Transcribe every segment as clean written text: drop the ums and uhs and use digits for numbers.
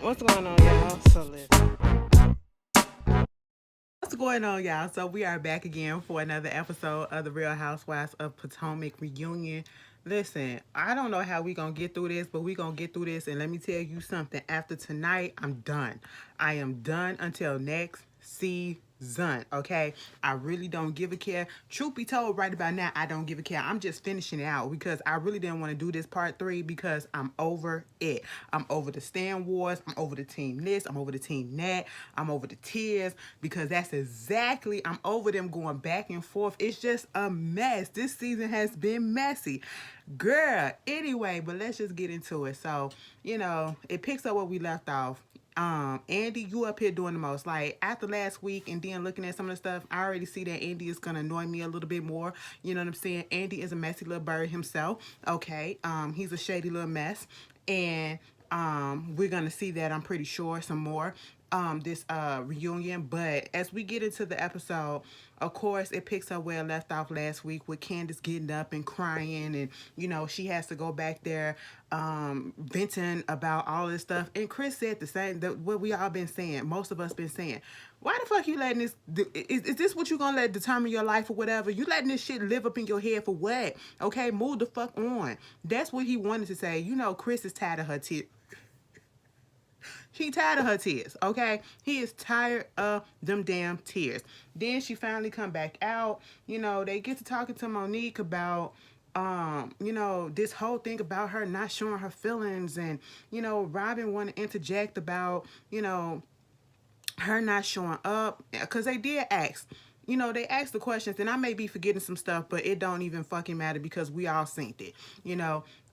What's going on, y'all? What's going on, y'all? So we are back again for another episode of the Real Housewives of Potomac reunion. Listen, I don't know how we gonna get through this, but we gonna get through this. And let me tell you something. After tonight, I'm done. I am done until next season. Okay, I really don't give a care. Truth be told, right about now, I don't give a care. I'm just finishing it out because I really didn't want to do this part three because I'm over it. I'm over the stand wars. I'm over the team this. I'm over the team that. I'm over the tears because that's exactly, I'm over them going back and forth. It's just a mess. This season has been messy. Girl, anyway, but let's just get into it. So, it picks up where we left off. Andy, you up here doing the most. Like after last week and then looking at some of the stuff, I already see that Andy is gonna annoy me a little bit more. You know what I'm saying? Andy is a messy little bird himself. Okay. He's a shady little mess. And we're gonna see that, I'm pretty sure, some more this reunion. But as we get into the episode, of course it picks up where it left off last week with Candiace getting up and crying, and she has to go back there venting about all this stuff. And Chris said the same, what we all been saying, most of us been saying, why the fuck you letting this is this what you gonna let determine your life or whatever? You letting this shit live up in your head for what? Okay, move the fuck on. That's what he wanted to say. Chris is tired of her tears. She tired of her tears, okay? He is tired of them damn tears. Then she finally come back out. They get to talking to Monique about this whole thing about her not showing her feelings, and Robin want to interject about, her not showing up, because they did ask. They asked the questions, and I may be forgetting some stuff, but it don't even fucking matter because we all synced it.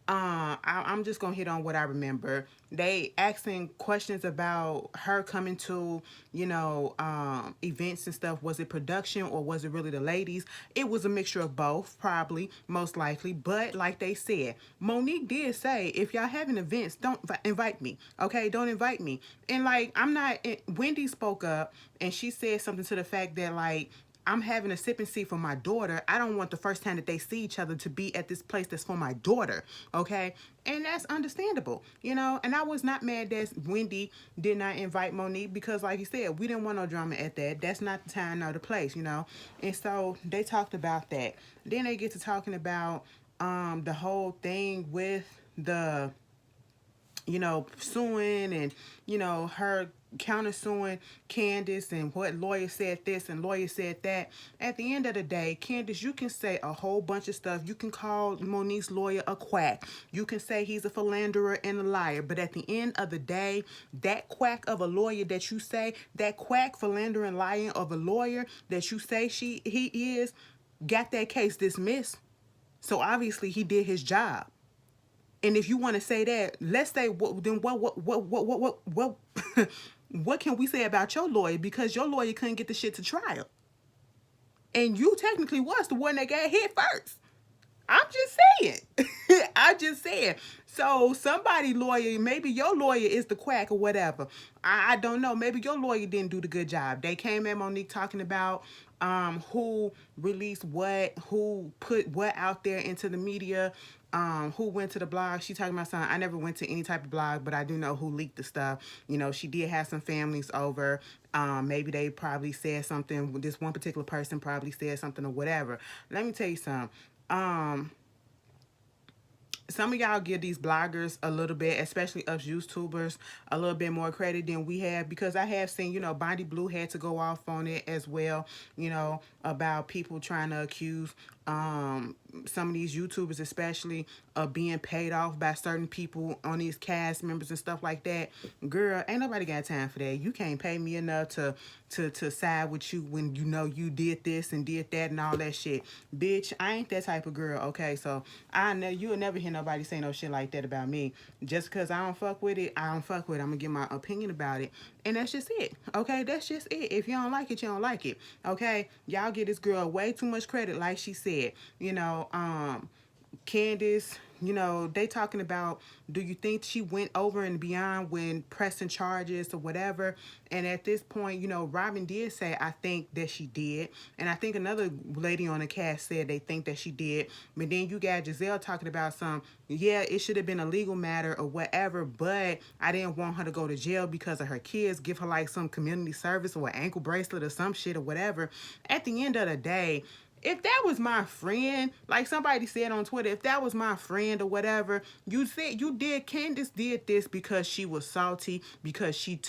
I'm just gonna hit on what I remember. They asking questions about her coming to, events and stuff. Was it production or was it really the ladies? It was a mixture of both, probably, most likely. But like they said, Monique did say, if y'all having events, don't invite me. Okay, don't invite me. And like, I'm not. Wendy spoke up and she said something to the fact that like, I'm having a sip and see for my daughter. I don't want the first time that they see each other to be at this place that's for my daughter. Okay. And that's understandable, And I was not mad that Wendy did not invite Monique because, like you said, we didn't want no drama at that. That's not the time nor the place. And so they talked about that. Then they get to talking about the whole thing with the suing and, her countersuing Candiace and what lawyer said this and lawyer said that. At the end of the day, Candiace, you can say a whole bunch of stuff. You can call Monique's lawyer a quack. You can say he's a philanderer and a liar. But at the end of the day, that quack of a lawyer that you say, that quack philandering liar of a lawyer that you say he is, got that case dismissed. So obviously he did his job. And if you want to say that, let's say then what what can we say about your lawyer? Because your lawyer couldn't get the shit to trial, and you technically was the one that got hit first. I'm just saying. I just saying. So somebody lawyer, maybe your lawyer is the quack or whatever. I don't know. Maybe your lawyer didn't do the good job. They came at Monique talking about who released what, who put what out there into the media, who went to the blog. She talking about something. I never went to any type of blog, but I do know who leaked the stuff. She did have some families over. Maybe they probably said something. This one particular person probably said something or whatever. Let me tell you something. Some of y'all give these bloggers a little bit, especially us YouTubers, a little bit more credit than we have, because I have seen, Bondy Blue had to go off on it as well, about people trying to accuse some of these YouTubers, especially, of being paid off by certain people on these cast members and stuff like that. Girl, ain't nobody got time for that. You can't pay me enough to side with you when you did this and did that and all that shit. Bitch, I ain't that type of girl, okay? So you'll never hear nobody say no shit like that about me. Just because I don't fuck with it, I don't fuck with it. I'm gonna give my opinion about it. And that's just it. Okay, that's just it. If you don't like it, you don't like it. Okay? Y'all give this girl way too much credit, like she said. Candiace, they talking about, do you think she went over and beyond when pressing charges or whatever? And at this point, Robin did say, I think that she did. And I think another lady on the cast said they think that she did. But then you got Giselle talking about yeah, it should have been a legal matter or whatever, but I didn't want her to go to jail because of her kids. Give her like some community service or an ankle bracelet or some shit or whatever. At the end of the day, if that was my friend, like somebody said on Twitter, if that was my friend or whatever, Candiace did this because she was salty, because she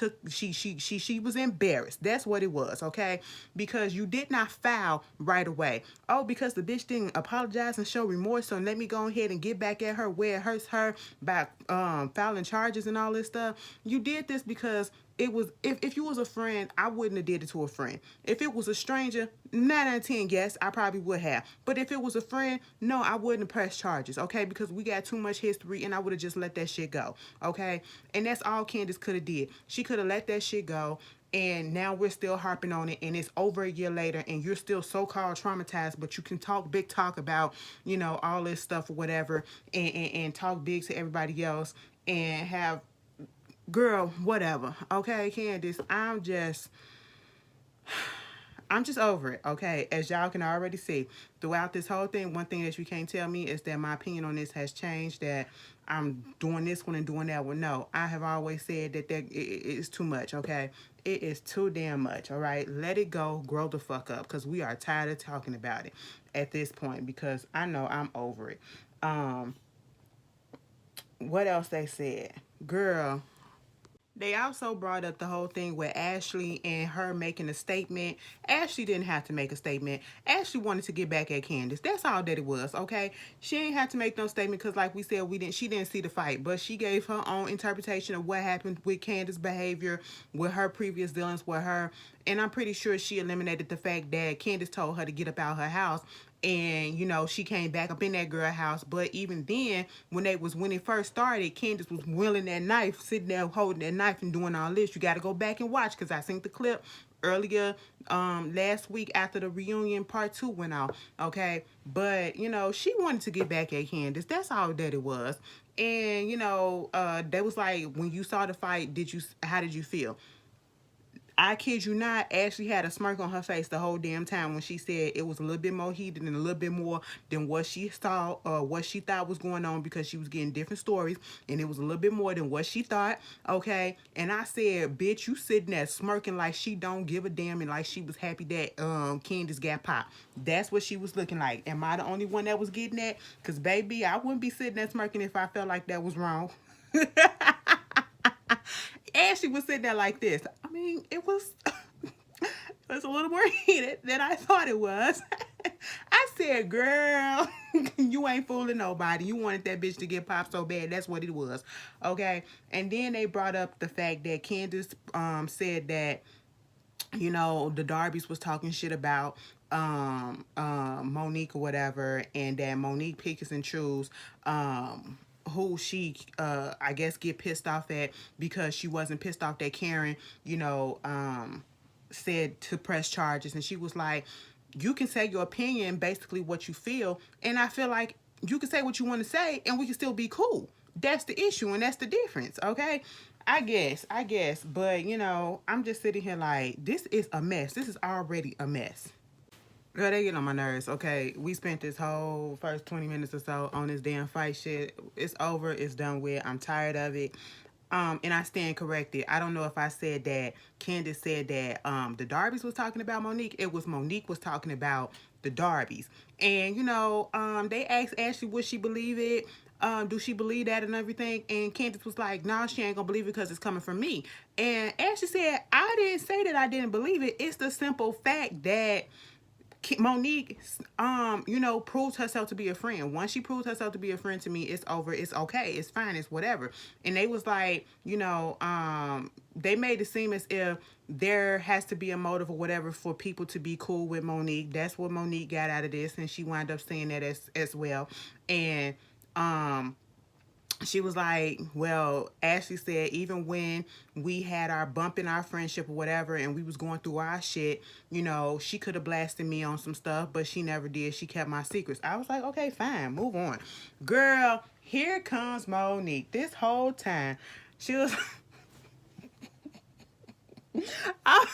was embarrassed. That's what it was, okay? Because you did not file right away. Oh, because the bitch didn't apologize and show remorse, so let me go ahead and get back at her where it hurts her by filing charges and all this stuff. You did this because it was, if you was a friend, I wouldn't have did it to a friend. If it was a stranger, 9 out of 10, yes, I probably would have. But if it was a friend, no, I wouldn't press charges, okay? Because we got too much history and I would have just let that shit go, okay? And that's all Candiace could have did. She could have let that shit go, and now we're still harping on it, and it's over a year later, and you're still so-called traumatized, but you can talk big talk about, all this stuff or whatever, and talk big to everybody else, and have, girl, whatever, okay, Candiace, I'm just over it, okay? As y'all can already see, throughout this whole thing, one thing that you can't tell me is that my opinion on this has changed, that I'm doing this one and doing that one. No, I have always said that it's too much, okay? It is too damn much, all right? Let it go, grow the fuck up, because we are tired of talking about it at this point, because I know I'm over it. What else they said? Girl, they also brought up the whole thing with Ashley and her making a statement. Ashley didn't have to make a statement. Ashley wanted to get back at Candiace. That's all that it was, okay? She ain't had to make no statement because, like we said, she didn't see the fight. But she gave her own interpretation of what happened with Candiace's behavior, with her previous dealings with her. And I'm pretty sure she eliminated the fact that Candiace told her to get up out her house. And, she came back up in that girl house. But even then, when it first started, Candiace was wielding that knife, sitting there holding that knife and doing all this. You got to go back and watch, because I seen the clip earlier last week after the reunion part 2 went out, okay? But, she wanted to get back at Candiace. That's all that it was. And, they was like, when you saw the fight, how did you feel? I kid you not, Ashley had a smirk on her face the whole damn time when she said it was a little bit more heated and a little bit more than what she saw or what she thought was going on, because she was getting different stories, and it was a little bit more than what she thought, okay? And I said, bitch, you sitting there smirking like she don't give a damn and like she was happy that Candiace got popped. That's what she was looking like. Am I the only one that was getting that? Because, baby, I wouldn't be sitting there smirking if I felt like that was wrong. And she was sitting there like this. I mean, it was a little more heated than I thought it was. I said, girl, you ain't fooling nobody. You wanted that bitch to get popped so bad. That's what it was. Okay? And then they brought up the fact that Candiace said that, the Darbys was talking shit about Monique or whatever, and that Monique picks and choose who she I guess get pissed off at, because she wasn't pissed off that Karen said to press charges. And she was like, you can say your opinion, basically what you feel, and I feel like you can say what you want to say and we can still be cool. That's the issue, and that's the difference, okay? I guess, but I'm just sitting here like, this is a mess. This is already a mess. Girl, they get on my nerves, okay? We spent this whole first 20 minutes or so on this damn fight shit. It's over. It's done with. I'm tired of it. And I stand corrected. I don't know if I said that Candiace said that the Darbys was talking about Monique. It was Monique was talking about the Darbys. And, they asked Ashley, would she believe it? Do she believe that and everything? And Candiace was like, nah, she ain't gonna believe it because it's coming from me. And Ashley said, I didn't say that I didn't believe it. It's the simple fact that Monique, proved herself to be a friend. Once she proved herself to be a friend to me, it's over. It's okay. It's fine. It's whatever. And they was like, they made it seem as if there has to be a motive or whatever for people to be cool with Monique. That's what Monique got out of this, and she wound up saying that as well. And she was like, well, Ashley said, even when we had our bump in our friendship or whatever, and we was going through our shit, she could have blasted me on some stuff, but she never did. She kept my secrets. I was like, okay, fine, move on. Girl, Here comes Monique. This whole time, she was. I,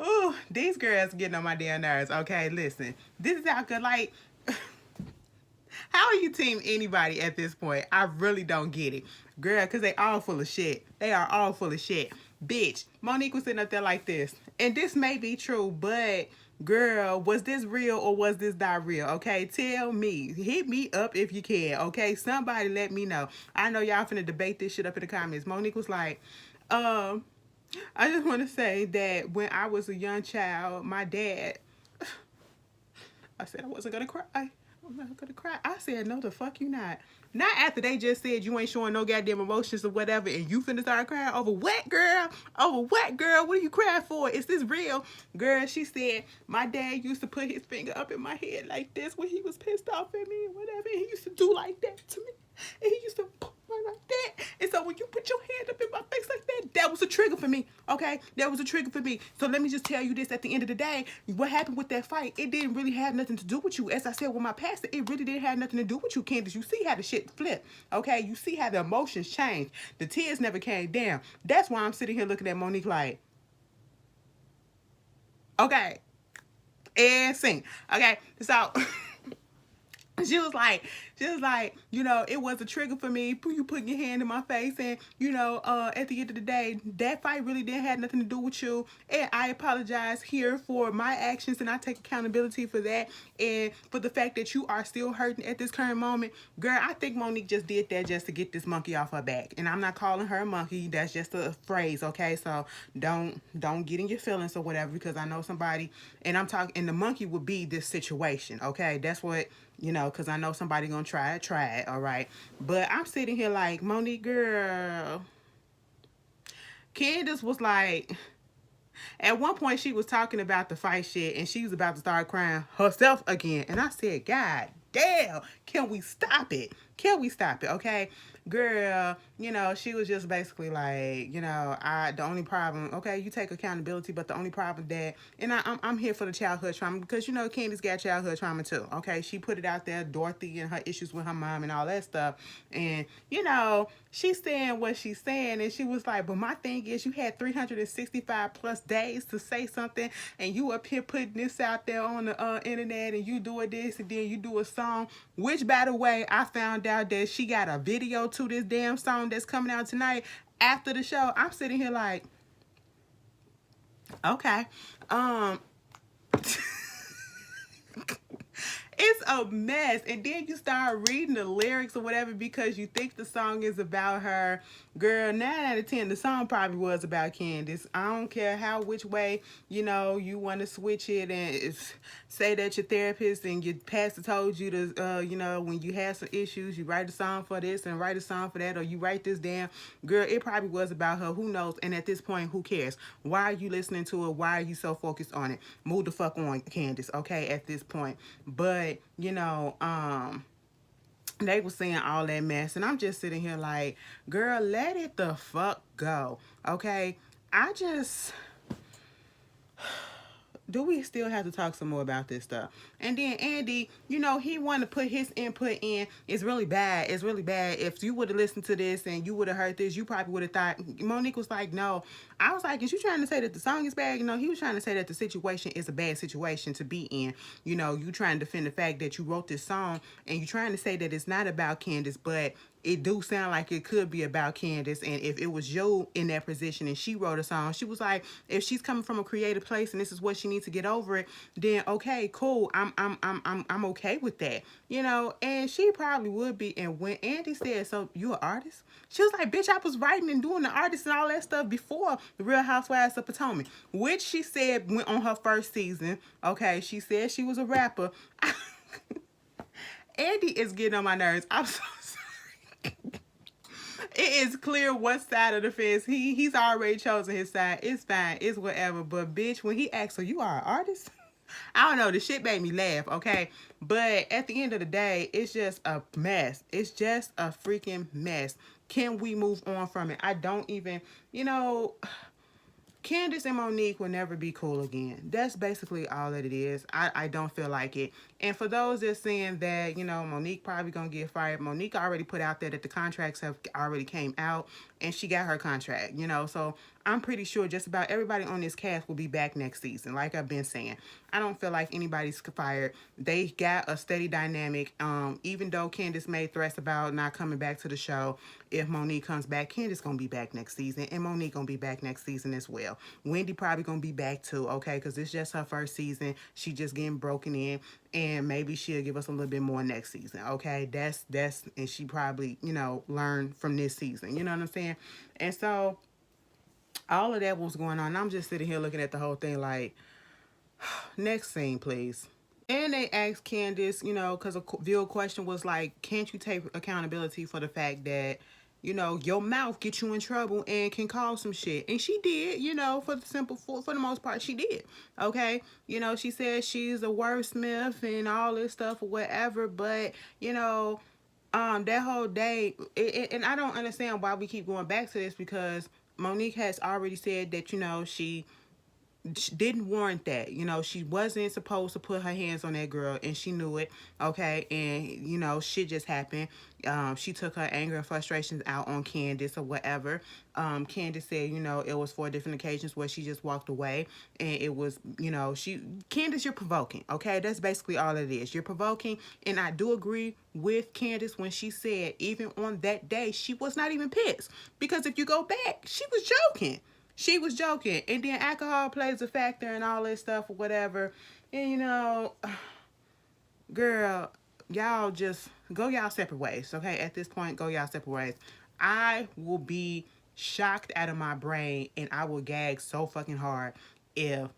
ooh, these girls getting on my damn nerves. Okay, listen. This is how good. Like, how are you team anybody at this point? I really don't get it, girl. Cause they all full of shit. They are all full of shit, bitch. Monique was sitting up there like this, and this may be true, but girl, was this real or was this not real? Okay, tell me. Hit me up if you can. Okay, somebody let me know. I know y'all finna debate this shit up in the comments. Monique was like, um. I just want to say that when I was a young child, my dad, I said I wasn't going to cry. I'm not going to cry. I said, no, the fuck you not. Not after they just said you ain't showing no goddamn emotions or whatever and you finna start crying over what, girl? Over what, girl? What are you crying for? Is this real? Girl, she said, my dad used to put his finger up in my head like this when he was pissed off at me and whatever. And he used to do like that to me. And he used to like that. And so when you put your hand up in my face like that, that was a trigger for me. Okay? That was a trigger for me. So let me just tell you this at the end of the day, what happened with that fight, it didn't really have nothing to do with you. As I said with my pastor, it really didn't have nothing to do with you, Candiace. You see how the shit flipped. Okay? You see how the emotions changed. The tears never came down. That's why I'm sitting here looking at Monique like, okay. And sing. Okay? So she was like, you know, it was a trigger for me. You putting your hand in my face, and you know, at the end of the day, that fight really didn't have nothing to do with you. And I apologize here for my actions, and I take accountability for that, and for the fact that you are still hurting at this current moment, girl. I think Monique just did that just to get this monkey off her back, and I'm not calling her a monkey. That's just a phrase, okay? So don't get in your feelings or whatever, because I know somebody, and I'm talking, and the monkey would be this situation, okay? That's what. You know, because I know somebody gonna try it, all right? But I'm sitting here like, Monique, girl. Candiace was like, at one point she was talking about the fight shit, and she was about to start crying herself again. And I said, God damn, can we stop it? Can we stop it, okay? Girl, you know, she was just basically like, you know, the only problem, okay, you take accountability, but the only problem that, and I'm here for the childhood trauma, because, you know, Candiace got childhood trauma too, okay? She put it out there, Dorothy and her issues with her mom and all that stuff, and, you know, she's saying what she's saying, and she was like, but my thing is, you had 365 plus days to say something, and you up here putting this out there on the internet, and you doing this, and then you do a song, which, by the way, I found out that she got a video to this damn song that's coming out tonight after the show. I'm sitting here like, okay. It's a mess. And then you start reading the lyrics or whatever because you think the song is about her. Girl, 9 out of 10, the song probably was about Candiace. I don't care which way, you know, you want to switch it and say that your therapist and your pastor told you to, you know, when you have some issues, you write a song for this and write a song for that, or you write this down. Girl, it probably was about her. Who knows? And at this point, who cares? Why are you listening to it? Why are you so focused on it? Move the fuck on, Candiace, okay, at this point. But, you know, they were saying all that mess, and I'm just sitting here like, girl, let it the fuck go, okay? I just, do we still have to talk some more about this stuff? And then Andy, you know, he wanted to put his input in. It's really bad. It's really bad. If you would have listened to this and you would have heard this, you probably would have thought. Monique was like, no. I was like, is you trying to say that the song is bad? You know, he was trying to say that the situation is a bad situation to be in. You know, you trying to defend the fact that you wrote this song, and you trying to say that it's not about Candiace, but it do sound like it could be about Candiace. And if it was you in that position and she wrote a song, she was like, if she's coming from a creative place and this is what she needs to get over it, then okay, cool. I'm okay with that. You know, and she probably would be. And when Andy said, so you an artist? She was like, bitch, I was writing and doing the artist and all that stuff before the Real Housewives of Potomac, which she said went on her first season. Okay, she said she was a rapper. Andy is getting on my nerves. I'm so sorry. It is clear what side of the fence he's already chosen his side. It's fine. It's whatever. But bitch, when he asked, so you are an artist? I don't know. The shit made me laugh, okay? But at the end of the day, it's just a mess. It's just a freaking mess. Can we move on from it? I don't even, you know, Candiace and Monique will never be cool again. That's basically all that it is. I don't feel like it. And for those that's saying that, Monique probably gonna get fired, Monique already put out there that the contracts have already came out and she got her contract, So I'm pretty sure just about everybody on this cast will be back next season. Like I've been saying, I don't feel like anybody's fired. They got a steady dynamic. Even though Candiace made threats about not coming back to the show, if Monique comes back, Candiace gonna be back next season, and Monique gonna be back next season as well. Wendy probably gonna be back too, okay? Because it's just her first season. She just getting broken in, and maybe she'll give us a little bit more next season, okay? That's and she probably learn from this season. You know what I'm saying? And so all of that was going on. I'm just sitting here looking at the whole thing like, next scene, please. And they asked Candiace, because a real question was like, can't you take accountability for the fact that, your mouth gets you in trouble and can cause some shit? And she did, for the most part, she did. Okay. She said she's a wordsmith and all this stuff or whatever, but, that whole day, and I don't understand why we keep going back to this, because Monique has already said that, she didn't warrant that. She wasn't supposed to put her hands on that girl, and she knew it. Okay, and shit just happened. She took her anger and frustrations out on Candiace or whatever. Candiace said, it was 4 different occasions where she just walked away, and it was, Candiace, you're provoking. Okay, that's basically all it is. You're provoking, and I do agree with Candiace when she said even on that day she was not even pissed, because if you go back, she was joking. She was joking. And then alcohol plays a factor and all this stuff or whatever. And girl, y'all just go y'all separate ways. Okay, at this point, go y'all separate ways. I will be shocked out of my brain and I will gag so fucking hard if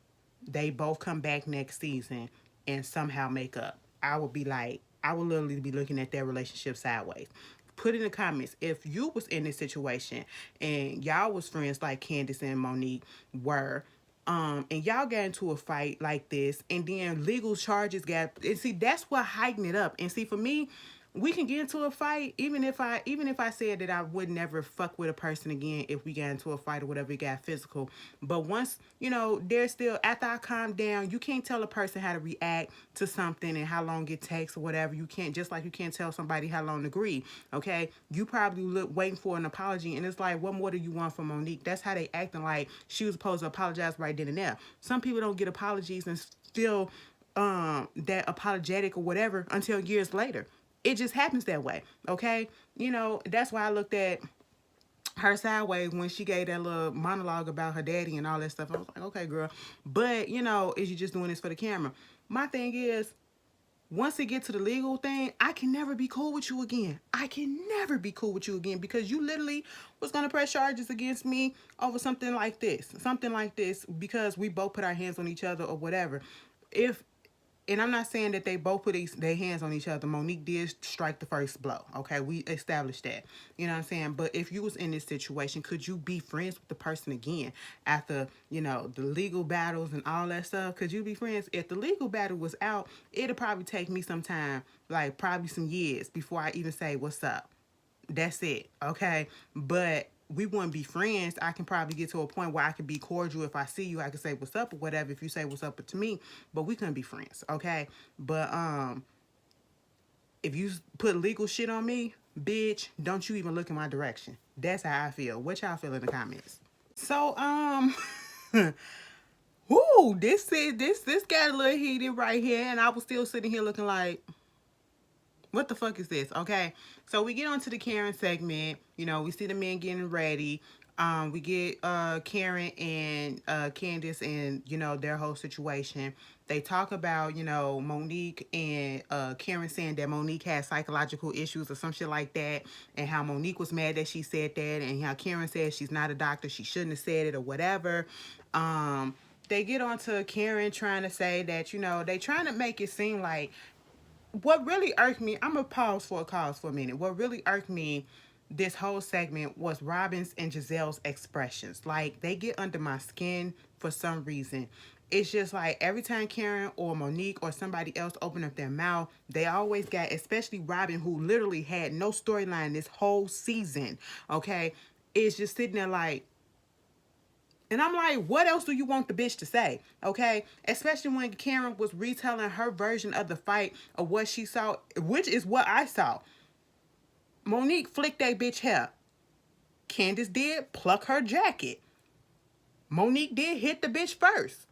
they both come back next season and somehow make up. I would be like, I would literally be looking at their relationship sideways. Put in the comments if you was in this situation and y'all was friends like Candiace and Monique were, and y'all got into a fight like this, and then legal charges got, and see, that's what heightened it up. And see, for me, we can get into a fight even if I said that I would never fuck with a person again if we got into a fight or whatever, it got physical. But once there's still, after I calm down, you can't tell a person how to react to something and how long it takes or whatever. You can't, just like you can't tell somebody how long to grieve. Okay, you probably look waiting for an apology, and it's like, what more do you want from Monique? That's how they acting like she was supposed to apologize right then and there. Some people don't get apologies and feel that apologetic or whatever until years later. It just happens that way, okay? That's why I looked at her sideways when she gave that little monologue about her daddy and all that stuff. I was like, okay, girl. But, is you just doing this for the camera? My thing is, once it gets to the legal thing, I can never be cool with you again. I can never be cool with you again, because you literally was going to press charges against me over something like this. Something like this, because we both put our hands on each other or whatever. And I'm not saying that they both put their hands on each other. Monique did strike the first blow. Okay, we established that. You know what I'm saying? But if you was in this situation, could you be friends with the person again after, the legal battles and all that stuff? Could you be friends? If the legal battle was out, it'll probably take me some time, like probably some years, before I even say what's up. That's it. Okay. But we wouldn't be friends. I can probably get to a point where I can be cordial. If I see you, I can say what's up or whatever, if you say what's up to me, but we couldn't be friends. Okay. But if you put legal shit on me, bitch, don't you even look in my direction. That's how I feel. What y'all feel in the comments? So whoo, this got a little heated right here, and I was still sitting here looking like, what the fuck is this? Okay, so we get on to the Karen segment. We see the men getting ready. We get Karen and Candiace and their whole situation. They talk about Monique and Karen saying that Monique had psychological issues or some shit like that, and how Monique was mad that she said that, and how Karen said she's not a doctor, she shouldn't have said it or whatever. They get on to Karen trying to say that they trying to make it seem like, what really irked me, I'm gonna pause for a cause for a minute. What really irked me this whole segment was Robin's and Giselle's expressions. Like, they get under my skin for some reason. It's just like every time Karen or Monique or somebody else open up their mouth, they always got, especially Robin, who literally had no storyline this whole season, okay? It's just sitting there like, And I'm like, what else do you want the bitch to say? Okay? Especially when Karen was retelling her version of the fight of what she saw, which is what I saw. Monique flicked that bitch hair. Candiace did pluck her jacket. Monique did hit the bitch first.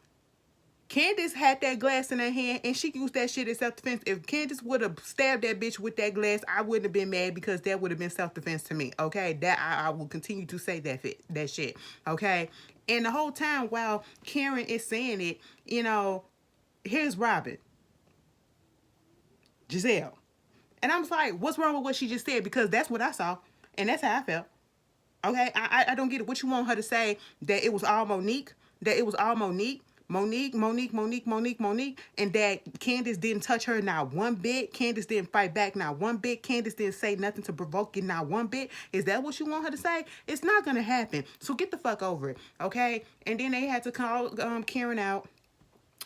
Candiace had that glass in her hand and she used that shit as self-defense. If Candiace would have stabbed that bitch with that glass, I wouldn't have been mad because that would have been self-defense to me. Okay? That I will continue to say that shit. Okay? And the whole time while Karen is saying it, here's Robin. Giselle. And I was like, what's wrong with what she just said? Because that's what I saw. And that's how I felt. Okay? I don't get it. What you want her to say? That it was all Monique? That it was all Monique? Monique, and that Candiace didn't touch her not one bit. Candiace didn't fight back not one bit. Candiace didn't say nothing to provoke it not one bit. Is that what you want her to say? It's not gonna happen. So get the fuck over it, okay? And then they had to call Karen out,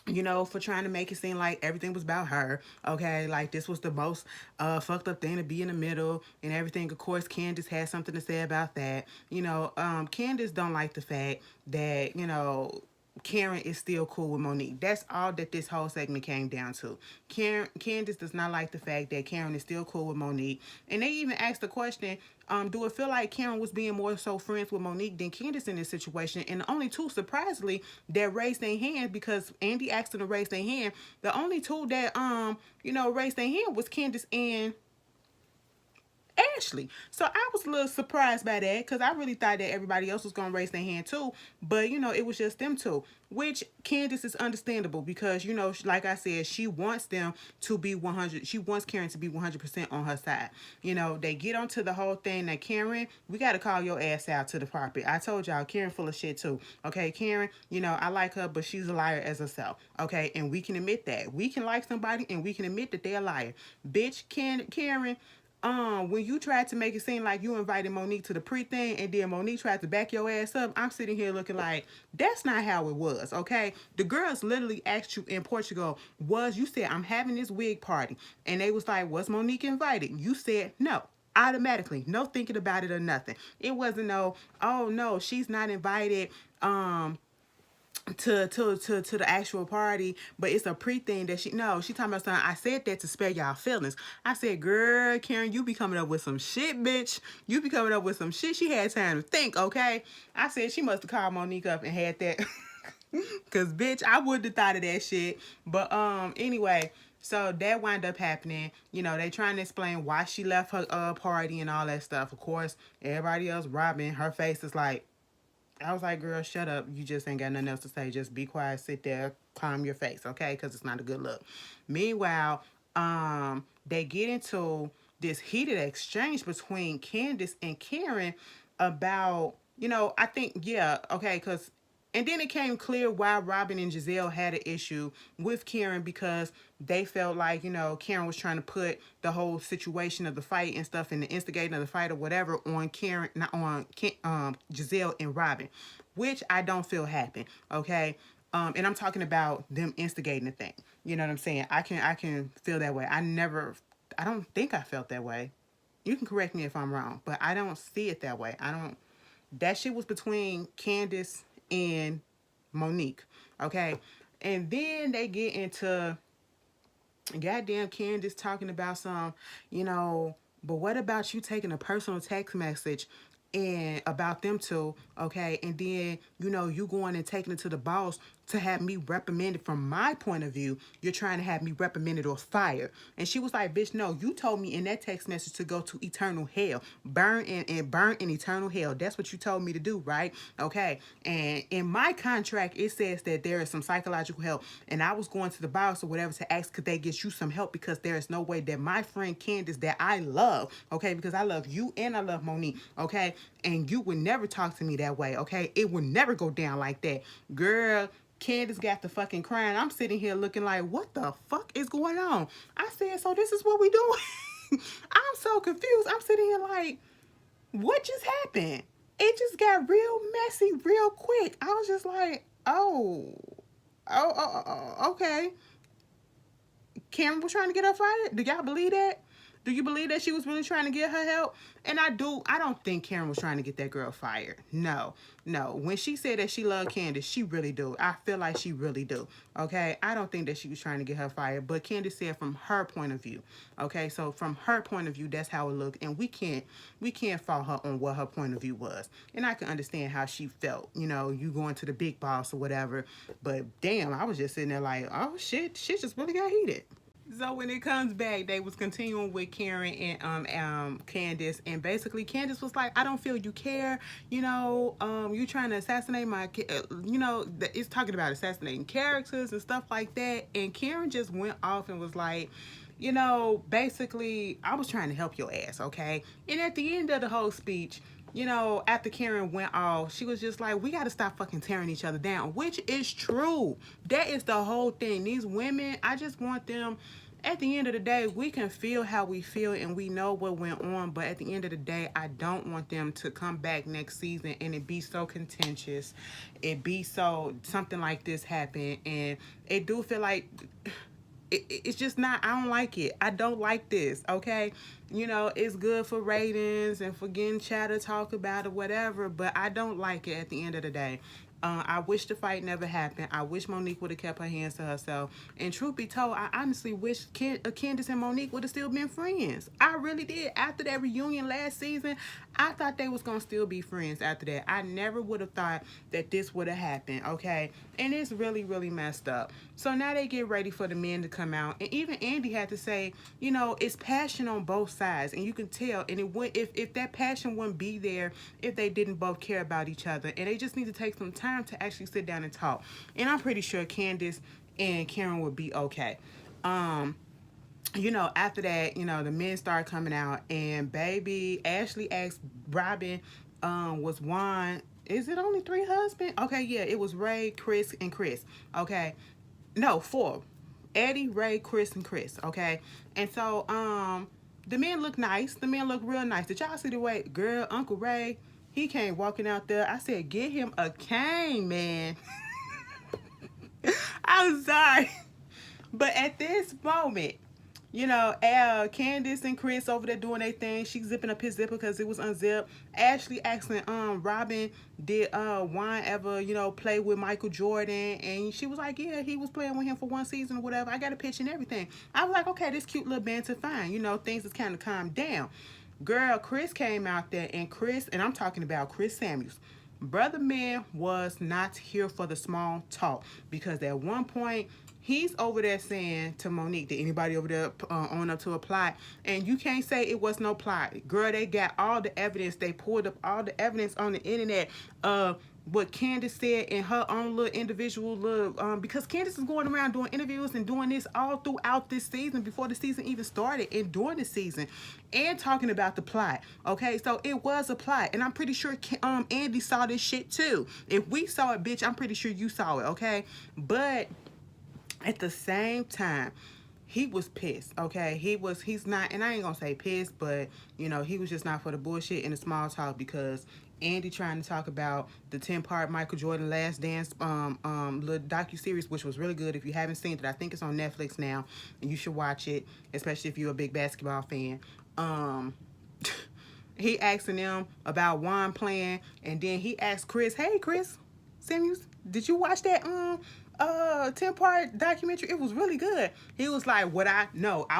for trying to make it seem like everything was about her, okay? Like, this was the most fucked up thing to be in the middle and everything. Of course, Candiace had something to say about that. Candiace don't like the fact that, Karen is still cool with Monique. That's all that this whole segment came down to. Candiace does not like the fact that Karen is still cool with Monique. And they even asked the question, do it feel like Karen was being more so friends with Monique than Candiace in this situation? And the only two, surprisingly, that raised their hand, because Andy asked them to raise their hand, the only two that, raised their hand was Candiace and Ashley. So I was a little surprised by that because I really thought that everybody else was going to raise their hand too. But, it was just them two, which Candiace is understandable because, like I said, she wants them to be 100. She wants Karen to be 100% on her side. They get onto the whole thing that Karen, we got to call your ass out to the carpet. I told y'all, Karen full of shit too. Okay, Karen, I like her, but she's a liar as herself. Okay, and we can admit that. We can like somebody and we can admit that they're a liar. Bitch, Karen, when you tried to make it seem like you invited Monique to the pre-thing and then Monique tried to back your ass up, I'm sitting here looking like, that's not how it was, okay? The girls literally asked you in Portugal, you said, I'm having this wig party. And they was like, was Monique invited? You said, no. Automatically, no thinking about it or nothing. It wasn't no, oh no, she's not invited, to the actual party, but it's a pre-thing that she talking about something. I said that to spare y'all feelings. I said, girl, Karen, you be coming up with some shit, bitch. You be coming up with some shit. She had time to think, okay? I said she must have called Monique up and had that. Cause bitch, I would have thought of that shit. But anyway, so that wound up happening. They trying to explain why she left her party and all that stuff. Of course, everybody else, Robin, her face is like, I was like, girl, shut up. You just ain't got nothing else to say. Just be quiet, sit there, calm your face, okay? Because it's not a good look. Meanwhile, they get into this heated exchange between Candiace and Karen about, I think, yeah, okay, because and then it came clear why Robin and Giselle had an issue with Karen, because they felt like, Karen was trying to put the whole situation of the fight and stuff and the instigating of the fight or whatever on Karen, not on Giselle and Robin, which I don't feel happened, okay? And I'm talking about them instigating the thing. You know what I'm saying? I can feel that way. I don't think I felt that way. You can correct me if I'm wrong, but I don't see it that way. That shit was between Candiace and Monique, okay? And then they get into goddamn Candiace talking about but what about you taking a personal text message and about them two, okay? And then, you going and taking it to the boss to have me reprimanded from my point of view. You're trying to have me reprimanded or fired. And she was like, bitch, no, you told me in that text message to go to eternal hell. Burn in eternal hell. That's what you told me to do, right? Okay. And in my contract, it says that there is some psychological help. And I was going to the boss or whatever to ask, could they get you some help? Because there is no way that my friend Candiace, that I love, okay, because I love you and I love Monique, okay, and you would never talk to me that way, okay? It would never go down like that. Girl, Candiace got the fucking crying. I'm sitting here looking like, what the fuck is going on? I said, so this is what we doing? I'm so confused. I'm sitting here like, what just happened? It just got real messy real quick. I was just like, okay. Karen was trying to get her fired? Do y'all believe that? Do you believe that she was really trying to get her help? And I don't think Karen was trying to get that girl fired. No, no. When she said that she loved Candiace, she really do. I feel like she really do. Okay, I don't think that she was trying to get her fired, but Candiace said from her point of view. Okay, so from her point of view, that's how it looked, and we can't fault her on what her point of view was. And I can understand how she felt. You know, you going to the big boss or whatever, but damn, I was just sitting there like, oh shit just really got heated. So when it comes back, they was continuing with Karen and Candiace, and basically Candiace was like, "I don't feel you care. You know, you trying to assassinate my, you know, it's talking about assassinating characters and stuff like that." And Karen just went off and was like, you know, basically, I was trying to help your ass, okay? And at the end of the whole speech, you know, after Karen went off, she was just like, we got to stop fucking tearing each other down, which is true. That is the whole thing. These women, I just want them, at the end of the day, we can feel how we feel and we know what went on, but at the end of the day, I don't want them to come back next season and it be so contentious. It be so, something like this happen, and it do feel like... it's just not, I don't like it. I don't like this, okay? You know, it's good for ratings and for getting chatter talk about it, whatever, but I don't like it at the end of the day. I wish the fight never happened. I wish Monique would have kept her hands to herself. And truth be told, I honestly wish Candiace and Monique would have still been friends. I really did. After that reunion last season, I thought they was going to still be friends after that. I never would have thought that this would have happened, okay? And it's really, really messed up. So now they get ready for the men to come out. And even Andy had to say, you know, it's passion on both sides. And you can tell. And it would, if that passion wouldn't be there if they didn't both care about each other. And they just need to take some time to actually sit down and talk. And I'm pretty sure Candiace and Karen would be okay. You know, after that, you know, the men start coming out, and baby Ashley asked Robin, was Juan, is it only 3 husbands? Okay, yeah, it was Ray, Chris, and Chris. Okay. No, 4. Eddie, Ray, Chris, and Chris. Okay. And so, the men look nice. The men look real nice. Did y'all see the way, girl, Uncle Ray, he came walking out there. I said, get him a cane, man. I'm sorry. But at this moment, you know, Candiace and Chris over there doing their thing. She zipping up his zipper because it was unzipped. Ashley asking Robin, did Juan ever, you know, play with Michael Jordan? And she was like, yeah, he was playing with him for 1 season or whatever. I got a picture and everything. I was like, okay, this cute little banter, fine. You know, things is kind of calmed down. Girl, Chris came out there, and Chris, and I'm talking about Chris Samuels. Brother man was not here for the small talk, because at one point he's over there saying to Monique, did anybody over there own up to a plot? And you can't say it was no plot. Girl, they got all the evidence. They pulled up all the evidence on the internet of what Candiace said in her own little individual little, because Candiace is going around doing interviews and doing this all throughout this season, before the season even started, and during the season, and talking about the plot. Okay, so it was a plot, and I'm pretty sure Andy saw this shit too. If we saw it, bitch, I'm pretty sure you saw it. Okay, but at the same time, he was pissed, okay? He's not, and I ain't gonna say pissed, but, you know, he was just not for the bullshit and the small talk, because Andy trying to talk about the 10-part Michael Jordan Last Dance little docuseries, which was really good. If you haven't seen it, I think it's on Netflix now, and you should watch it, especially if you're a big basketball fan. He asking them about Juan playing, and then he asked Chris, hey, Chris Samuels, did you watch that 10-part documentary? It was really good. He was like, what? I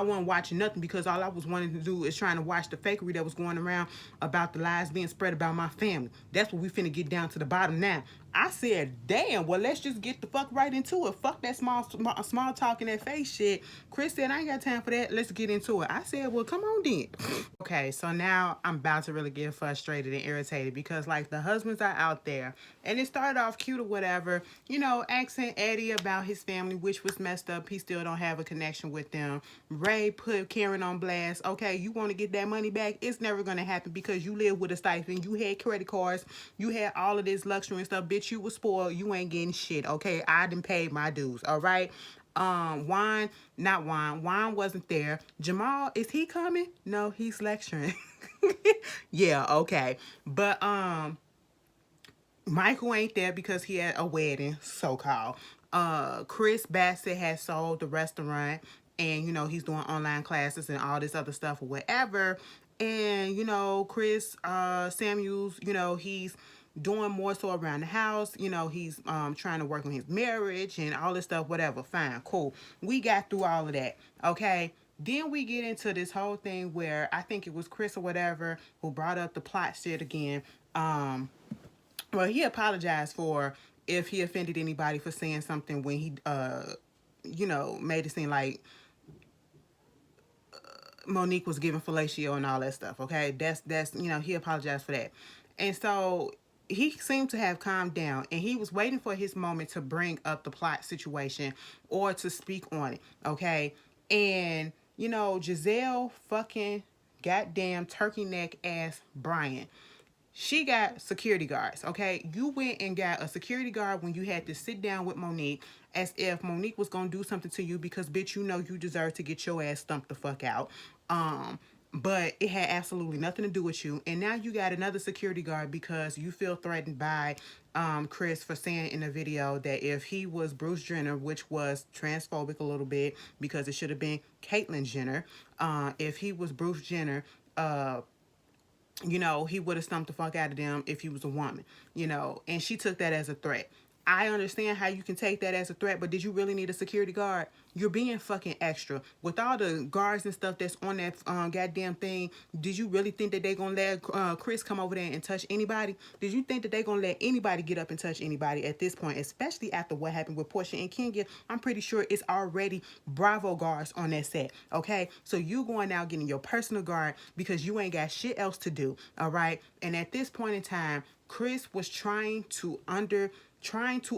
wasn't watching nothing, because all I was wanting to do is trying to watch the fakery that was going around about the lies being spread about my family. That's what we finna get down to the bottom now. I said, damn, well, let's just get the fuck right into it. Fuck that small talk and that face shit. Chris said, I ain't got time for that. Let's get into it. I said, well, come on then. Okay, so now I'm about to really get frustrated and irritated, because, like, the husbands are out there, and it started off cute or whatever, you know, asking Eddie about his family, which was messed up. He still don't have a connection with them. Ray put Karen on blast. Okay, you want to get that money back? It's never going to happen, because you live with a stipend. You had credit cards. You had all of this luxury and stuff. Bitch, you was spoiled. You ain't getting shit, okay? I done paid my dues, all right? Juan wasn't there. Jamal, is he coming? No, he's lecturing. Yeah, okay. But, Michael ain't there because he had a wedding, so-called. Chris Bassett had sold the restaurant. and he's doing online classes and all this other stuff or whatever. And Chris Samuels, he's doing more so around the house. He's trying to work on his marriage and all this stuff, whatever. Fine, cool. We got through all of that. Okay. Then we get into this whole thing where I think it was Chris or whatever who brought up the plot shit again. Well, he apologized for if he offended anybody for saying something when he made it seem like Monique was giving fellatio and all that stuff. Okay, that's he apologized for that, and so he seemed to have calmed down, and he was waiting for his moment to bring up the plot situation or to speak on it. Okay, and Giselle fucking goddamn turkey neck ass Brian. She got security guards, okay? You went and got a security guard when you had to sit down with Monique as if Monique was gonna do something to you because, bitch, you deserve to get your ass stumped the fuck out. But it had absolutely nothing to do with you. And now you got another security guard because you feel threatened by Chris for saying in the video that if he was Bruce Jenner, which was transphobic a little bit because it should have been Caitlyn Jenner, if he was Bruce Jenner, he would have stumped the fuck out of them if he was a woman, and she took that as a threat. I understand how you can take that as a threat, but did you really need a security guard? You're being fucking extra. With all the guards and stuff that's on that goddamn thing, did you really think that they gonna let Chris come over there and touch anybody? Did you think that they gonna let anybody get up and touch anybody at this point, especially after what happened with Portia and Kenya? I'm pretty sure it's already Bravo guards on that set, okay? So you going out getting your personal guard because you ain't got shit else to do, all right? And at this point in time, Chris was trying to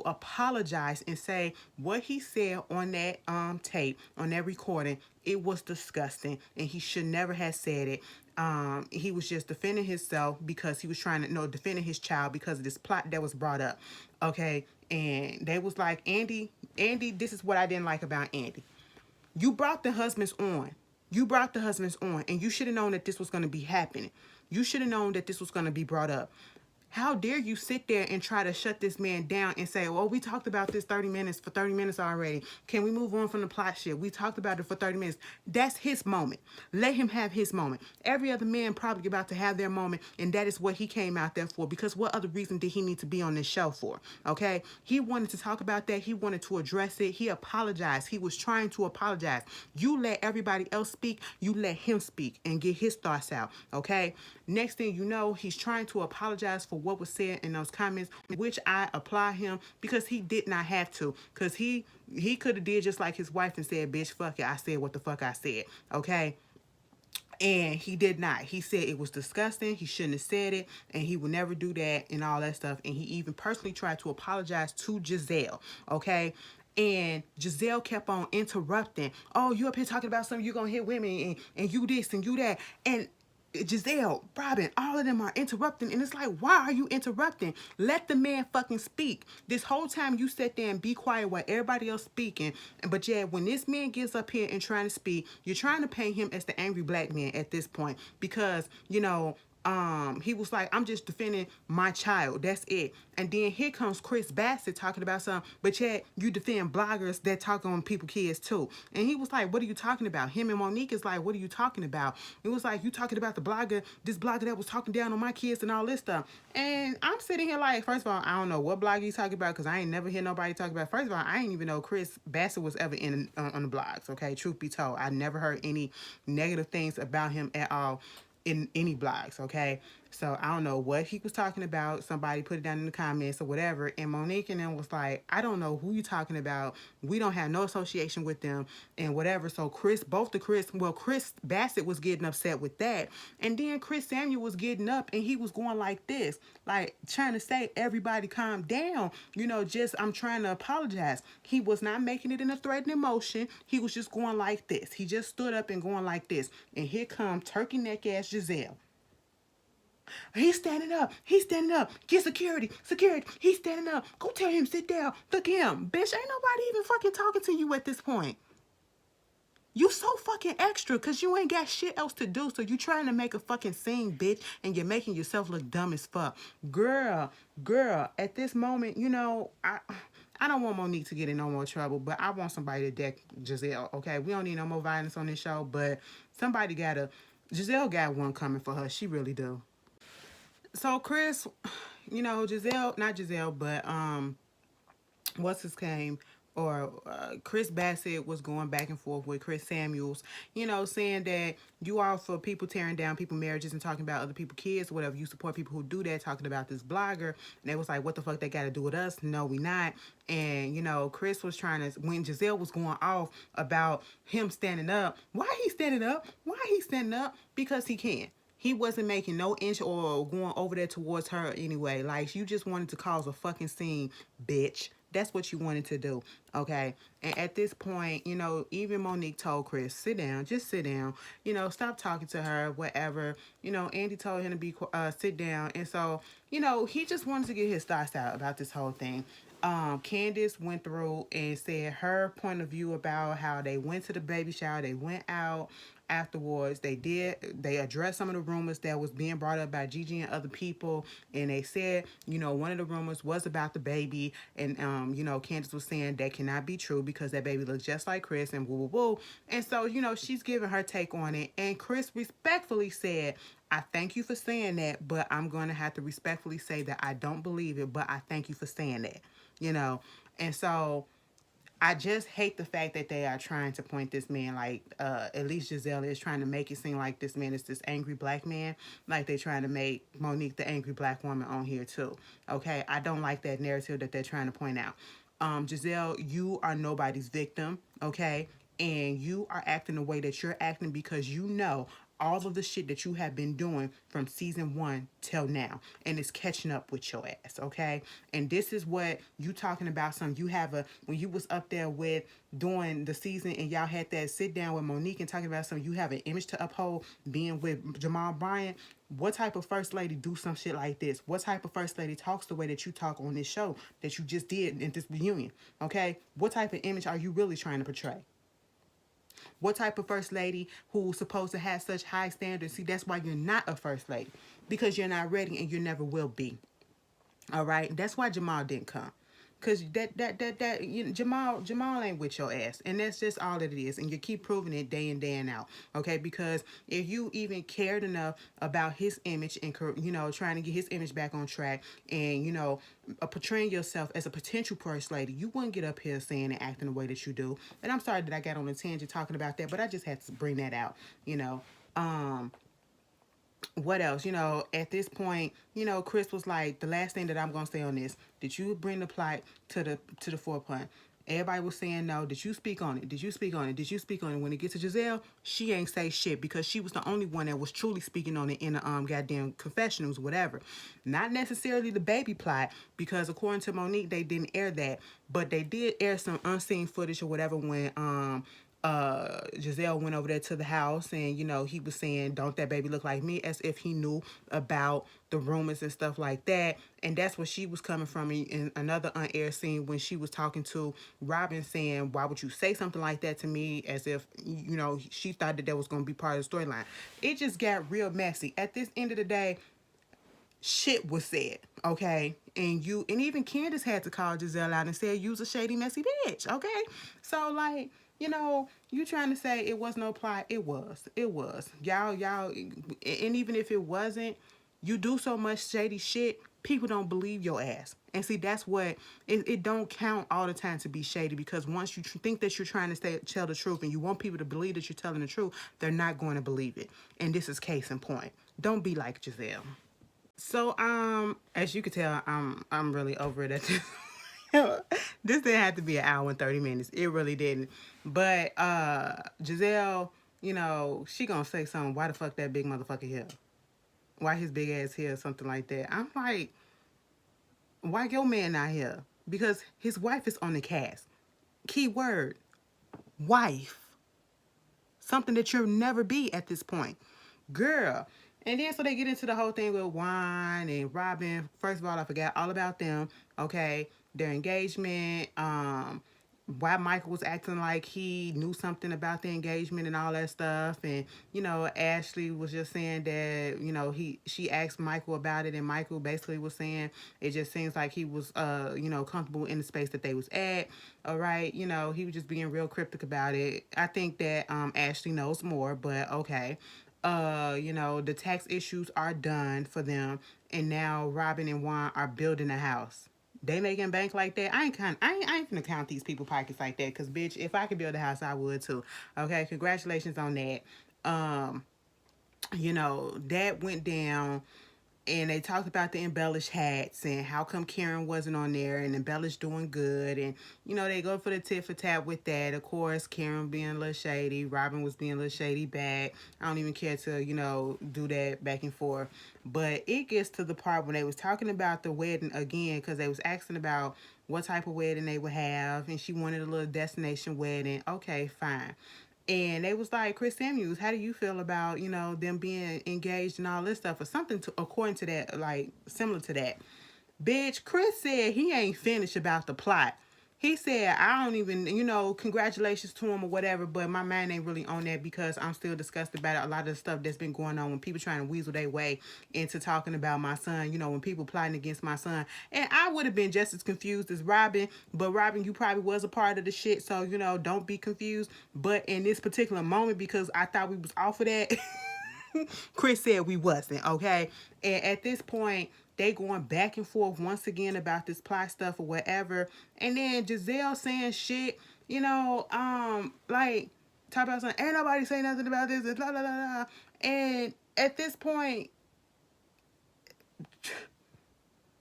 apologize and say what he said on that tape, on that recording, it was disgusting and he should never have said it. He was just defending himself because he was trying to defending his child because of this plot that was brought up. Okay, and they was like, Andy, this is what I didn't like about Andy. You brought the husbands on. And you should have known that this was going to be happening. You should have known that this was going to be brought up. How dare you sit there and try to shut this man down and say, well, we talked about this 30 minutes already. Can we move on from the plot shit? We talked about it for 30 minutes. That's his moment. Let him have his moment. Every other man probably about to have their moment, and that is what he came out there for, because what other reason did he need to be on this show for? Okay? He wanted to talk about that. He wanted to address it. He apologized. He was trying to apologize. You let everybody else speak. You let him speak and get his thoughts out. Okay? Next thing you know, he's trying to apologize for what was said in those comments, which I applaud him because he did not have to. Because he could have did just like his wife and said, bitch, fuck it. I said what the fuck I said. Okay? And he did not. He said it was disgusting. He shouldn't have said it. And he would never do that and all that stuff. And he even personally tried to apologize to Giselle. Okay? And Giselle kept on interrupting. Oh, you up here talking about something, you're going to hit women and you this and you that. And Giselle, Robin, all of them are interrupting. And it's like, why are you interrupting? Let the man fucking speak. This whole time you sit there and be quiet while everybody else speaking. But yeah, when this man gets up here and trying to speak, you're trying to paint him as the angry black man at this point. Because, he was like, I'm just defending my child. That's it. And then here comes Chris Bassett talking about something, but yet you defend bloggers that talk on people's kids too. And he was like, what are you talking about? Him and Monique is like, what are you talking about? It was like, you talking about this blogger that was talking down on my kids and all this stuff. And I'm sitting here like, first of all, I don't know what blog he's talking about because I ain't never hear nobody talk about. First of all, I ain't even know Chris Bassett was ever in on the blogs. Okay, truth be told, I never heard any negative things about him at all in any blogs, okay? So I don't know what he was talking about. Somebody put it down in the comments or whatever. And Monique and them was like, I don't know who you talking about. We don't have no association with them and whatever. So Chris Bassett was getting upset with that. And then Chris Samuel was getting up and he was going like this, like trying to say, everybody calm down. I'm trying to apologize. He was not making it in a threatening motion. He was just going like this. He just stood up and going like this. And here come turkey neck ass Giselle. He's standing up. Get security. He's standing up. Go tell him sit down. Look at him. Bitch, ain't nobody even fucking talking to you at this point. You so fucking extra because you ain't got shit else to do. So you trying to make a fucking scene, bitch, and you're making yourself look dumb as fuck. Girl, at this moment, I don't want Monique to get in no more trouble, but I want somebody to deck Giselle. Okay, we don't need no more violence on this show, but somebody gotta. Giselle got one coming for her. She really do. So Chris, Giselle, not Giselle, but what's his name? Or Chris Bassett was going back and forth with Chris Samuels, saying that you are for people tearing down people's marriages and talking about other people's kids, whatever. You support people who do that, talking about this blogger. And they was like, what the fuck they got to do with us? No, we not. And, Chris was trying to, when Giselle was going off about him standing up, why he standing up? Why he standing up? Because he can. He wasn't making no inch or going over there towards her anyway. Like, you just wanted to cause a fucking scene, bitch. That's what you wanted to do, okay? And at this point, even Monique told Chris, sit down, just sit down. Stop talking to her, whatever. Andy told him to sit down. And so, he just wanted to get his thoughts out about this whole thing. Candiace went through and said her point of view about how they went to the baby shower, they went out afterwards. They addressed some of the rumors that was being brought up by Gigi and other people, and they said, one of the rumors was about the baby, and Candiace was saying that cannot be true because that baby looks just like Chris and woo woo woo. And so, she's giving her take on it, and Chris respectfully said, I thank you for saying that, but I'm going to have to respectfully say that I don't believe it, but I thank you for saying that, And so I just hate the fact that they are trying to point this man, like, at least Giselle is trying to make it seem like this man is this angry black man, like they're trying to make Monique the angry black woman on here too. Okay, I don't like that narrative that they're trying to point out. Giselle, you are nobody's victim, okay? And you are acting the way that you're acting because all of the shit that you have been doing from season 1 till now, and it's catching up with your ass, okay? And this is what you talking about. When you was up there with doing the season and y'all had that sit down with Monique and talking about you have an image to uphold being with Jamal Bryant. What type of first lady do some shit like this? What type of first lady talks the way that you talk on this show that you just did in this reunion, okay? What type of image are you really trying to portray? What type of first lady who's supposed to have such high standards? See, that's why you're not a first lady. Because you're not ready and you never will be. All right? That's why Jamal didn't come. Because Jamal ain't with your ass. And that's just all that it is. And you keep proving it day in, day out. Okay? Because if you even cared enough about his image and, trying to get his image back on track and, portraying yourself as a potential first lady, you wouldn't get up here saying and acting the way that you do. And I'm sorry that I got on a tangent talking about that, but I just had to bring that out, what else? At this point, Chris was like, the last thing that I'm gonna say on this, did you bring the plot to the forefront? Everybody was saying no. Did you speak on it? Did you speak on it? Did you speak on it? When it gets to Giselle, she ain't say shit because she was the only one that was truly speaking on it in the goddamn confessionals, whatever. Not necessarily the baby plot, because according to Monique, they didn't air that, but they did air some unseen footage or whatever when Giselle went over there to the house and he was saying, don't that baby look like me, as if he knew about the rumors and stuff like that. And that's where she was coming from in another unaired scene when she was talking to Robin saying, why would you say something like that to me, as if she thought that was going to be part of the storyline. It just got real messy. At this end of the day, shit was said, okay? And even Candiace had to call Giselle out and say, you's a shady, messy bitch, okay? So, like, you trying to say it was no plot. It was. It was. Y'all, and even if it wasn't, you do so much shady shit, people don't believe your ass. And see, that's what, it don't count all the time to be shady, because once you think that you're trying to tell the truth and you want people to believe that you're telling the truth, they're not going to believe it. And this is case in point. Don't be like Giselle. So, as you can tell, I'm really over it at this. This didn't have to be an hour and 30 minutes. It really didn't. But Giselle, she gonna say something. Why the fuck that big motherfucker here? Why his big ass here? Something like that. I'm like, why your man not here? Because his wife is on the cast. Key word, wife. Something that you'll never be at this point. Girl. And then so they get into the whole thing with Juan and Robin. First of all, I forgot all about them. Okay. Their engagement. why Michael was acting like he knew something about the engagement and all that stuff. And, Ashley was just saying that, she asked Michael about it, and Michael basically was saying it just seems like he was, comfortable in the space that they was at. All right. He was just being real cryptic about it. I think that Ashley knows more, but okay. The tax issues are done for them, and now Robin and Juan are building a house. They making bank like that. I ain't gonna count these people pockets like that. Cause bitch, if I could build a house, I would too. Okay, congratulations on that. Um, that went down, and they talked about the embellished hats and how come Karen wasn't on there, and embellished doing good. And they go for the tit for tat with that. Of course, Karen being a little shady, Robin was being a little shady back. I don't even care to do that back and forth. But it gets to the part when they was talking about the wedding again, because they was asking about what type of wedding they would have, and she wanted a little destination wedding. Okay, fine. And they was like, Chris Samuels, how do you feel about, them being engaged and all this stuff, or something to according to that, like similar to that. Bitch, Chris said he ain't finished about the plot. He said, I don't even, congratulations to him or whatever, but my mind ain't really on that because I'm still disgusted about a lot of the stuff that's been going on when people trying to weasel their way into talking about my son, when people plotting against my son. And I would have been just as confused as Robin, but Robin, you probably was a part of the shit, so, don't be confused. But in this particular moment, because I thought we was off of that, Chris said we wasn't, okay? And at this point, they going back and forth once again about this plot stuff or whatever. And then Giselle saying shit, like, talk about something, ain't nobody say nothing about this, blah, blah, blah, blah. And at this point,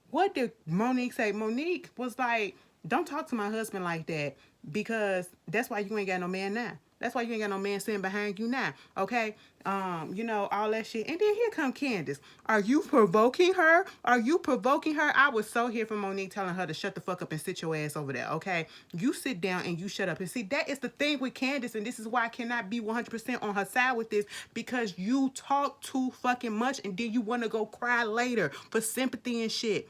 what did Monique say? Monique was like, don't talk to my husband like that, because that's why you ain't got no man now. That's why you ain't got no man sitting behind you now. Okay? All that shit. And then here come Candiace. Are you provoking her? Are you provoking her? I was so here for Monique telling her to shut the fuck up and sit your ass over there, okay? You sit down and you shut up. And see, that is the thing with Candiace, and this is why I cannot be 100% on her side with this, because you talk too fucking much and then you want to go cry later for sympathy and shit.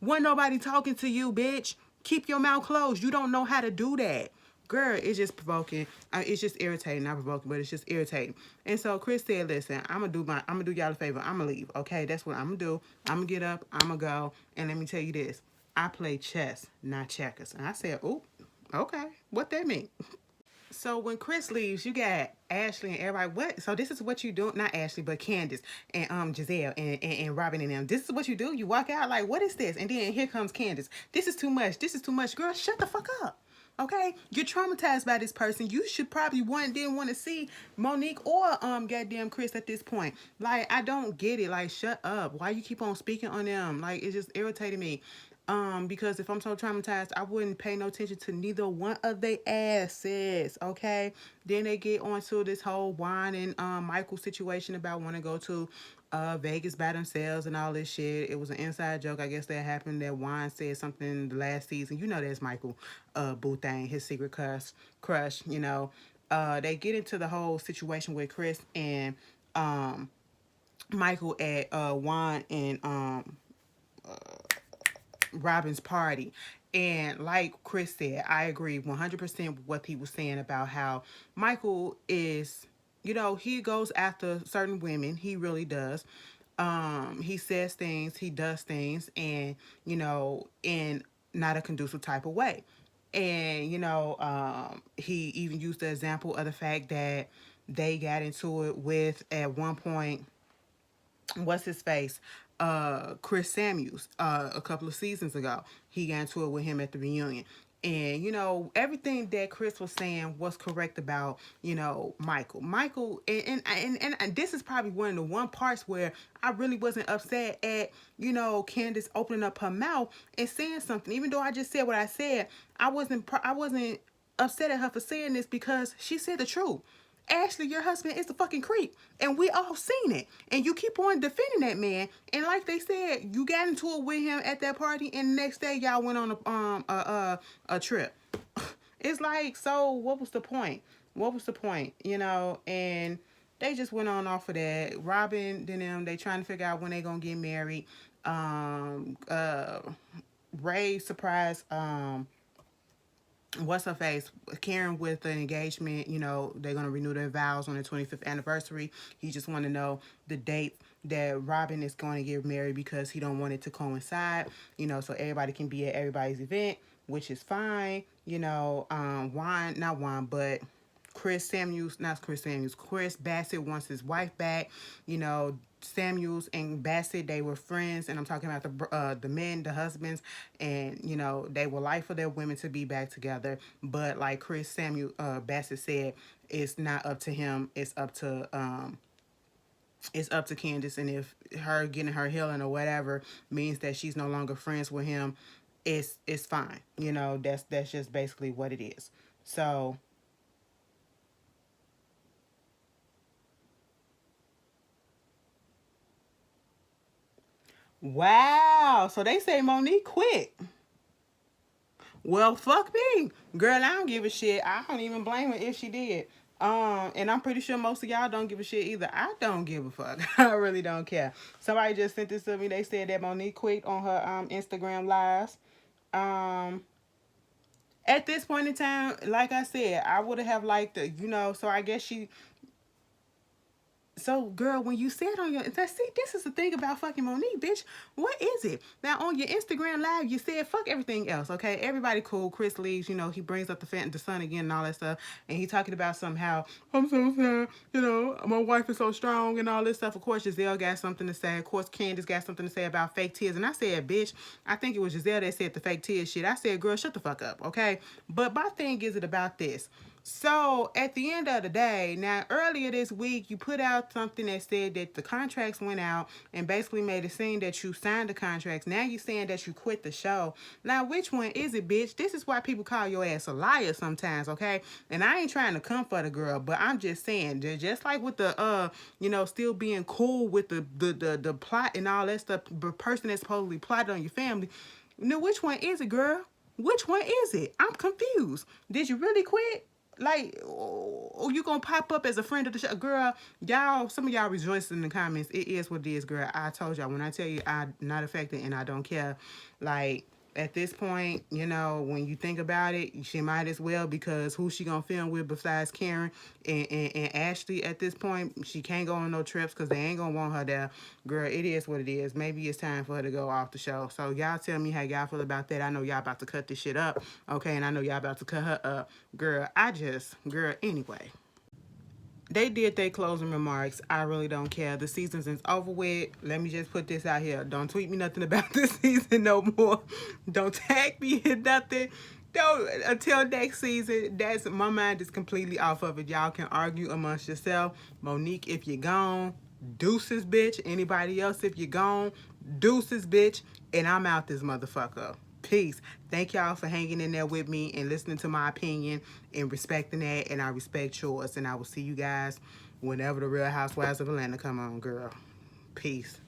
Wasn't nobody talking to you, bitch. Keep your mouth closed. You don't know how to do that. Girl, it's just provoking. It's just irritating. Not provoking, but it's just irritating. And so Chris said, listen, I'm gonna do y'all a favor. I'm gonna leave. Okay, that's what I'm gonna do. I'm gonna get up, I'm gonna go. And let me tell you this. I play chess, not checkers. And I said, oop, okay. What that mean? So when Chris leaves, you got Ashley and everybody. What? So this is what you do? Not Ashley, but Candiace and Giselle and Robin and them. This is what you do? You walk out like, what is this? And then here comes Candiace. This is too much. This is too much. Girl, shut the fuck up. Okay? You're traumatized by this person. You should probably didn't want to see Monique or goddamn Chris at this point. Like, I don't get it. Like, shut up. Why you keep on speaking on them? Like, it just irritated me. Because if I'm so traumatized, I wouldn't pay no attention to neither one of their asses, okay? Then they get onto this whole Juan and Michael situation about want to go to Vegas by themselves and all this shit. It was an inside joke, I guess, that happened, that Juan said something the last season. That's Michael boo thing, his secret crush. They get into the whole situation with Chris and Michael at Juan and Robin's party. And like Chris said, I agree 100% with what he was saying about how Michael is, he goes after certain women. He really does. He says things, he does things, and, in not a conducive type of way. And, he even used the example of the fact that they got into it with, at one point, what's his face, Chris Samuels, a couple of seasons ago. He got into it with him at the reunion. And, everything that Chris was saying was correct about, Michael, and this is probably one of the one parts where I really wasn't upset at, Candiace opening up her mouth and saying something. Even though I just said what I said, I wasn't upset at her for saying this, because she said the truth. Ashley, your husband is a fucking creep, and we all seen it. And you keep on defending that man. And like they said, you got into it with him at that party, and the next day y'all went on a trip. It's like, so what was the point? What was the point? And they just went on off of that. Robin and them, they trying to figure out when they gonna get married. Um, uh, Ray surprised what's her face? Karen with the engagement, you know, they're gonna renew their vows on the 25th anniversary. He just want to know the date that Robin is going to get married because he don't want it to coincide, you know, so everybody can be at everybody's event, which is fine, you know. Not Juan, but Chris Bassett wants his wife back. You know, Samuels and Bassett, they were friends, and I'm talking about the men, the husbands, and you know they would like for their women to be back together. But like Bassett said, it's not up to him. It's up to Candiace, and if her getting her healing or whatever means that she's no longer friends with him, it's fine. You know, that's just basically what it is. So wow. So they say Monique quit. Well, fuck me. Girl, I don't give a shit. I don't even blame her if she did. And I'm pretty sure most of y'all don't give a shit either. I don't give a fuck. I really don't care. Somebody just sent this to me. They said that Monique quit on her Instagram lives. Um at this point in time, like I said, I would have liked to, you know, so I guess she so, girl, when you said on your, see, this is the thing about fucking Monique, bitch. What is it? Now, on your Instagram live, you said fuck everything else, okay? Everybody cool. Chris leaves, you know, he brings up the son again and all that stuff. And he talking about somehow, I'm so sad, you know, my wife is so strong and all this stuff. Of course, Giselle got something to say. Of course, Candiace got something to say about fake tears. And I said, bitch, I think it was Giselle that said the fake tears shit. I said, girl, shut the fuck up, okay? But my thing is it about this. So at the end of the day, now earlier this week, you put out something that said that the contracts went out and basically made it seem that you signed the contracts. Now you're saying that you quit the show. Now, which one is it, bitch? This is why people call your ass a liar sometimes, okay? And I ain't trying to comfort a girl, but I'm just saying, just like with the you know, still being cool with the plot and all that stuff, the person that supposedly plotted on your family. Now, which one is it, girl? Which one is it? I'm confused. Did you really quit? Like, oh, you gonna pop up as a friend of the show, girl? Y'all, some of y'all rejoice in the comments. It is what it is, girl. I told y'all when I tell you I'm not affected and I don't care. Like at this point, you know, when you think about it, she might as well because who she gonna film with besides Karen and Ashley at this point? She can't go on no trips because they ain't gonna want her there. Girl, it is what it is. Maybe it's time for her to go off the show. So y'all tell me how y'all feel about that. I know y'all about to cut this shit up, okay? And I know y'all about to cut her up. Girl, girl, anyway. They did their closing remarks. I really don't care. The season is over with. Let me just put this out here. Don't tweet me nothing about this season no more. Don't tag me in nothing. Don't until next season. That's my mind is completely off of it. Y'all can argue amongst yourself. Monique, if you're gone, deuces, bitch. Anybody else, if you're gone, deuces, bitch. And I'm out this motherfucker. Peace. Thank y'all for hanging in there with me and listening to my opinion and respecting that. And I respect yours. And I will see you guys whenever the Real Housewives of Atlanta come on, girl. Peace.